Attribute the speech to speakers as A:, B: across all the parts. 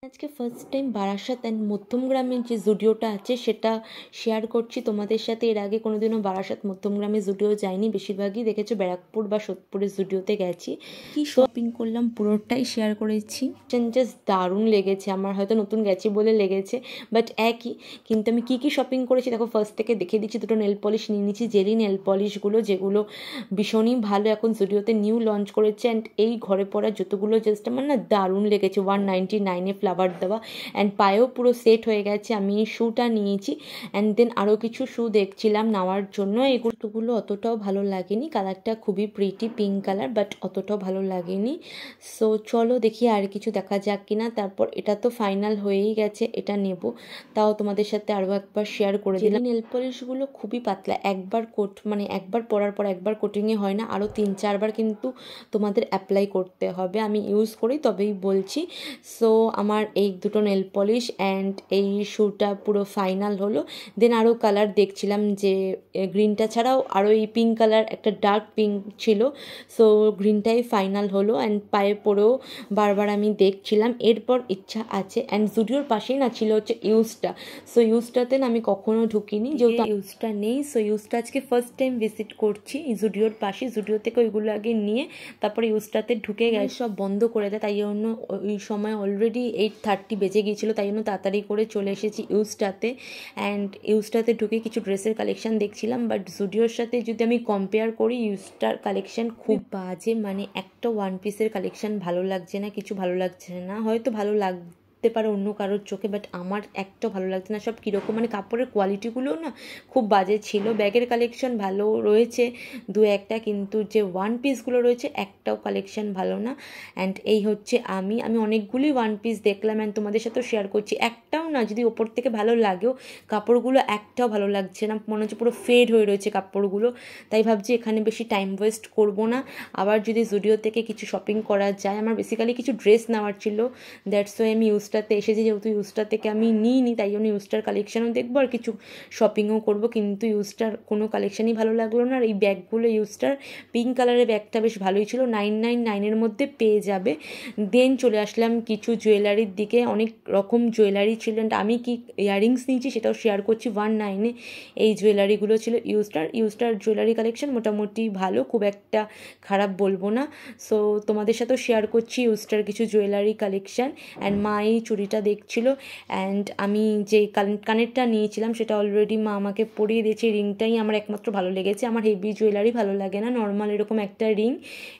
A: আজকে first time Barasat and মধ্যমগ্রামের যে জুডিওটা আছে সেটা শেয়ার করছি তোমাদের সাথে। এর আগে কোনোদিনও বারাসাত মধ্যমগ্রামের জুডিও যাইনি, বেশিরভাগই দেখেছো ব্যারাকপুর বা সোদপুরের জুডিওতে গেছি। কি শপিং করলাম পুরোটাই শেয়ার করেছি। জাস্ট দারুণ লেগেছে আমার, হয়তো নতুন গেছি বলে লেগেছে, বাট একই। কিন্তু আমি কী শপিং করেছি দেখো, ফার্স্ট থেকে দেখিয়ে দিচ্ছি। দুটো নেল পলিশ নিয়ে নিচ্ছি, জেলি নেল পলিশগুলো, যেগুলো ভীষণই ভালো, এখন জুডিওতে নিউ লঞ্চ করেছে। অ্যান্ড এই ঘরে পড়া জুতোগুলো জাস্ট আমার না দারুণ লেগেছে, 199-এ ফ্লাওয়ার দেওয়া, অ্যান্ড পায়েও পুরো সেট হয়ে গেছে। আমি এই শ্যুটা নিয়েছি, অ্যান্ড দেন আরও কিছু শ্যু দেখছিলাম নেওয়ার জন্য। এগুলো অতটাও ভালো লাগেনি, কালারটা খুবই প্রিটি পিঙ্ক কালার, বাট অতটাও ভালো লাগেনি। সো চলো দেখি আর কিছু দেখা যাক কিনা। তারপর এটা তো ফাইনাল হয়েই গেছে, এটা নেব, তাও তোমাদের সাথে আরও একবার শেয়ার করে দিলাম। নেল পলিশগুলো খুবই পাতলা, একবার একবার পরার পর একবার কোটিংয়ে হয় না, আরও 3-4বার কিন্তু তোমাদের অ্যাপ্লাই করতে হবে। আমি ইউজ করি তবেই বলছি। সো আমার এই দুটো নেল পলিশ অ্যান্ড এই শ্যুটা পুরো ফাইনাল হলো। দেন আরও কালার দেখছিলাম, যে গ্রিনটা ছাড়াও আরও এই পিঙ্ক কালার, একটা ডার্ক পিঙ্ক ছিল। সো গ্রিনটাই ফাইনাল হলো, অ্যান্ড পায়ে পরেও বারবার আমি দেখছিলাম। এরপর ইচ্ছা আছে, অ্যান্ড জুডিওর পাশেই না ছিল হচ্ছে ইউজটা। সো ইউজটাতে না আমি কখনো ঢুকিনি, যেহেতু ইউজটা নেই। সো ইউজটা আজকে ফার্স্ট টাইম ভিজিট করছি জুডিওর পাশে। জুডিও থেকে ওইগুলো আগে নিয়ে তারপরে ইউজটাতে ঢুকে গেছে, সব বন্ধ করে দেয়। তাই জন্য ওই সময় অলরেডি 8:30 বেজে গিয়েছিলো, তাই জন্য তাড়াতাড়ি করে চলে এসেছি ইউজটাতে। অ্যান্ড ইউজটাতে ঢুকে কিছু ড্রেসের কালেকশন দেখছিলাম, বাট জুডিওর সাথে যদি আমি কম্পেয়ার করি, ইউজটার কালেকশন খুব বাজে। মানে একটা ওয়ান পিসের কালেকশন ভালো লাগছে না, কিছু ভালো লাগছে না। হয়তো ভালো লাগতে পারে অন্য কারোর চোখে, বাট আমার একটাও ভালো লাগছে না। সব কীরকম, মানে কাপড়ের কোয়ালিটিগুলোও না খুব বাজে ছিল। ব্যাগের কালেকশন ভালো রয়েছে দু একটা, কিন্তু যে ওয়ান পিসগুলো রয়েছে একটাও কালেকশন ভালো না। অ্যান্ড এই হচ্ছে আমি অনেকগুলি ওয়ান পিস দেখলাম, অ্যান্ড তোমাদের সাথেও শেয়ার করছি। একটাও না, যদি ওপর থেকে ভালো লাগেও, কাপড়গুলো একটাও ভালো লাগছে না, মনে হচ্ছে পুরো ফেড হয়ে রয়েছে কাপড়গুলো। তাই ভাবছি এখানে বেশি টাইম ওয়েস্ট করবো না, আবার যদি জুডিও থেকে কিছু শপিং করা যায়। আমার বেসিক্যালি কিছু ড্রেস নেওয়ার ছিল, দ্যাটস ওয়াই আমি ইউজটাতে এসেছি। যেহেতু ইউজটা থেকে আমি নিইনি, তাই জন্য ইউজটার কালেকশানও দেখবো আর কিছু শপিংও করবো। কিন্তু ইউজটার কোনো কালেকশানই ভালো লাগলো না। আর এই ব্যাগগুলো, ইউজটার পিঙ্ক কালারের ব্যাগটা বেশ ভালোই ছিল, 999-এর মধ্যে পেয়ে যাবে। দেন চলে আসলাম কিছু জুয়েলারির দিকে, অনেক রকম জুয়েলারি ছিল। আমি কি ইয়াররিংস নিয়েছি সেটাও শেয়ার করছি। 19-এ এই জুয়েলারিগুলো ছিল ইউজটার জুয়েলারি কালেকশন মোটামুটি ভালো, খুব একটা খারাপ বলবো না। সো তোমাদের সাথেও শেয়ার করছি ইউজটার কিছু জুয়েলারি কালেকশান। অ্যান্ড মা এই চুড়িটা দেখছিল, অ্যান্ড আমি যে কানেরটা নিয়েছিলাম সেটা অলরেডি মা আমাকে পরিয়ে দিয়েছে। রিংটাই আমার একমাত্র ভালো লেগেছে, আমার হেভি জুয়েলারি ভালো লাগে না, নর্মাল এরকম একটা রিং,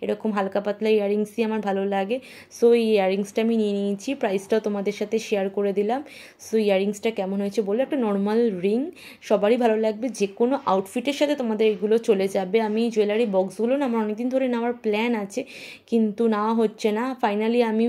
A: এরকম হালকা পাতলা ইয়াররিংসই আমার ভালো লাগে। সো এই ইয়াররিংসটা আমি নিয়ে নিয়েছি, প্রাইসটাও তোমাদের সাথে শেয়ার করে দিলাম। সো ইয়াররিংসটা কেমন হয়েছে বলে, একটা নর্মাল রিং সবারই ভালো লাগবে, যে কোনো আউটফিটের সাথে তোমাদের এগুলো চলে যাবে। আমি জুয়েলারি বক্সগুলো না আমার অনেকদিন ধরে নেওয়ার প্ল্যান আছে, কিন্তু নেওয়া হচ্ছে না। ফাইনালি আমি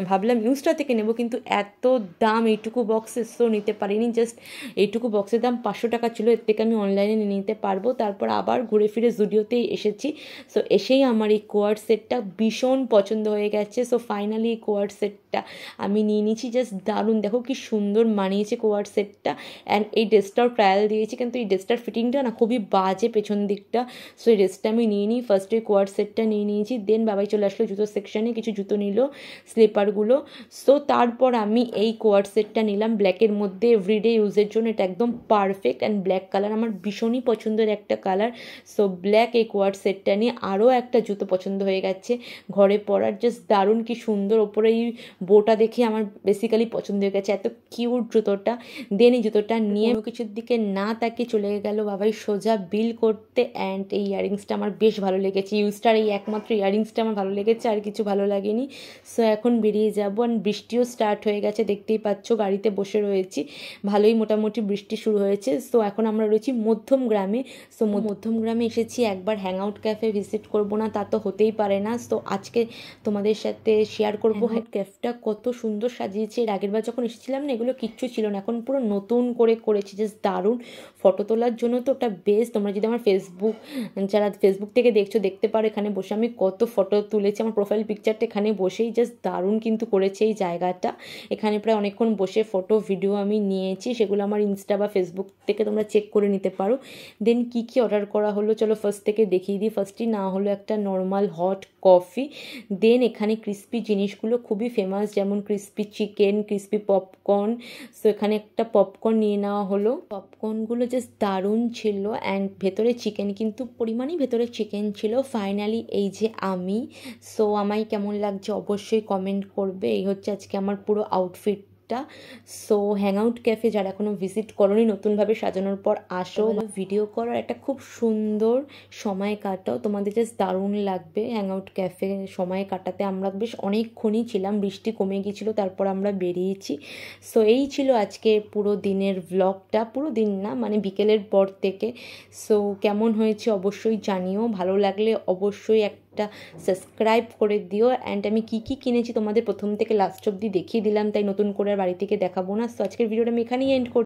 A: ভাবলাম ইউজটা থেকে নেব, কিন্তু এত দাম এইটুকু বক্সে, সো নিতে পারিনি। জাস্ট এইটুকু বক্সের দাম 500 টাকা ছিল, এর থেকে আমি অনলাইনে নিয়ে নিতে পারবো। তারপর আবার ঘুরে ফিরে জুডিওতেই এসেছি। সো এসেই আমার এই কোয়ার্ড সেটটা ভীষণ পছন্দ হয়ে গেছে। সো ফাইনালি এই কোয়ার্ড সেটটা আমি নিয়ে নিয়েছি। জাস্ট দারুণ, দেখো কি সুন্দর মানিয়েছে কোয়ার্ড সেটটা। অ্যান্ড এই ড্রেসটাও ট্রায়াল দিয়েছি, কিন্তু এই ড্রেসটার ফিটিংটা না খুবই বাজে পেছন দিকটা। সো এই ড্রেসটা আমি নিয়ে নিই, ফার্স্টে কোয়ার্ড সেটটা নিয়ে নিয়েছি। দেন বাবাই চলে আসলো জুতো সেকশানে, কিছু জুতো নিল, স্লিপারগুলো। সো তারপর আমি এই কোয়ার্ড সেটটা নিলাম ব্ল্যাকের মধ্যে, এভরিডে ইউজের জন্য এটা একদম পারফেক্ট। অ্যান্ড ব্ল্যাক কালার আমার ভীষণই পছন্দের একটা কালার। সো ব্ল্যাক এই কোয়ার্ড সেটটা নিয়ে আরও একটা জুতো পছন্দ হয়ে গেছে ঘরে পরার, জাস্ট দারুণ, কি সুন্দর। ওপরে এই বোটা দেখে আমার বেসিক্যালি পছন্দ হয়ে গেছে, এত কিউট জুতোটা। দেন এই জুতোটা নিয়ে কোনো কিছুর দিকে না তাকিয়ে চলে গেল বাবাই সোজা বিল করতে। অ্যান্ড এই ইয়াররিংসটা আমার বেশ ভালো লেগেছে, ইউজটার এই একমাত্র ইয়াররিংসটা আমার ভালো লেগেছে, আর কিছু ভালো লাগেনি। সো এখন বেরিয়ে যাবো। অ্যান্ড বৃষ্টিও স্টার্ট হয়ে গেছে, দেখতেই পাচ্ছ, গাড়িতে বসে রয়েছি, ভালোই মোটামুটি বৃষ্টি শুরু হয়েছে। সো এখন আমরা রয়েছি মধ্যমগ্রামে। সো মধ্যমগ্রামে এসেছি, একবার হ্যাং আউট ক্যাফে ভিজিট করবো না তা তো হতেই পারে না। তো আজকে তোমাদের সাথে শেয়ার করবো ক্যাফেটা কত সুন্দর সাজিয়েছে। এর আগের বার যখন এসেছিলাম না, এগুলো কিচ্ছু ছিল না, এখন পুরো নতুন করে করেছি, জাস্ট দারুণ। ফটো তোলার জন্য তো ওটা বেস্ট। তোমরা যদি আমার যারা ফেসবুক থেকে দেখছো দেখতে পারো, এখানে বসে আমি কত ফটো তুলেছি, আমার প্রোফাইল পিকচারটা এখানে বসেই, জাস্ট দারুণ কিন্তু করেছে এই জায়গাটা। এখানে প্রায় অনেকক্ষণ বসে ফটো ভিডিও আমি নিয়েছি, সেগুলো আমার ইনস্টা বা ফেসবুক থেকে তোমরা চেক করে নিতে পারো। দেন কি অর্ডার করা হলো চলো ফার্স্ট থেকে দেখিয়ে দিই। ফার্স্টই না হলো একটা নর্মাল হট কফি। দেন এখানে ক্রিস্পি জিনিসগুলো খুবই ফেমাস ফেমাস, যেমন crispy chicken, crispy popcorn. So এখানে একটা পপকর্ন নিয়ে নেওয়া হলো। পপকর্নগুলো জাস্ট দারুণ ছিল, অ্যান্ড ভেতরে চিকেন, কিন্তু পরিমাণই ভেতরে চিকেন ছিল। ফাইনালি এই যে আমি, সো আমায় কেমন লাগছে অবশ্যই কমেন্ট করবে। এই হচ্ছে আজকে আমার পুরো আউটফিট। সো হ্যাংআউট ক্যাফে যারা এখনো ভিজিট করোনি, নতুনভাবে সাজানোর পর আসো, ভিডিও করার একটা খুব সুন্দর সময় কাটাও, তোমাদের জাস্ট দারুণ লাগবে হ্যাংআউট ক্যাফে সময় কাটাতে। আমরা বেশ অনেকক্ষণই ছিলাম, বৃষ্টি কমে গিয়েছিলো, তারপর আমরা বেরিয়েছি। সো এই ছিল আজকে পুরো দিনের ভ্লগটা, পুরো দিন না মানে বিকেলের পর থেকে। সো কেমন হয়েছে অবশ্যই জানিও, ভালো লাগলে অবশ্যই একটা সাবস্ক্রাইব করে দিও। অ্যান্ড আমি কী কী কিনেছি তোমাদের প্রথম থেকে লাস্ট অবধি দেখিয়ে দিলাম, তাই নতুন করে আর বাড়ি থেকে দেখাবো না। সো আজকের ভিডিওটা আমি এখানেই এন্ড করছি।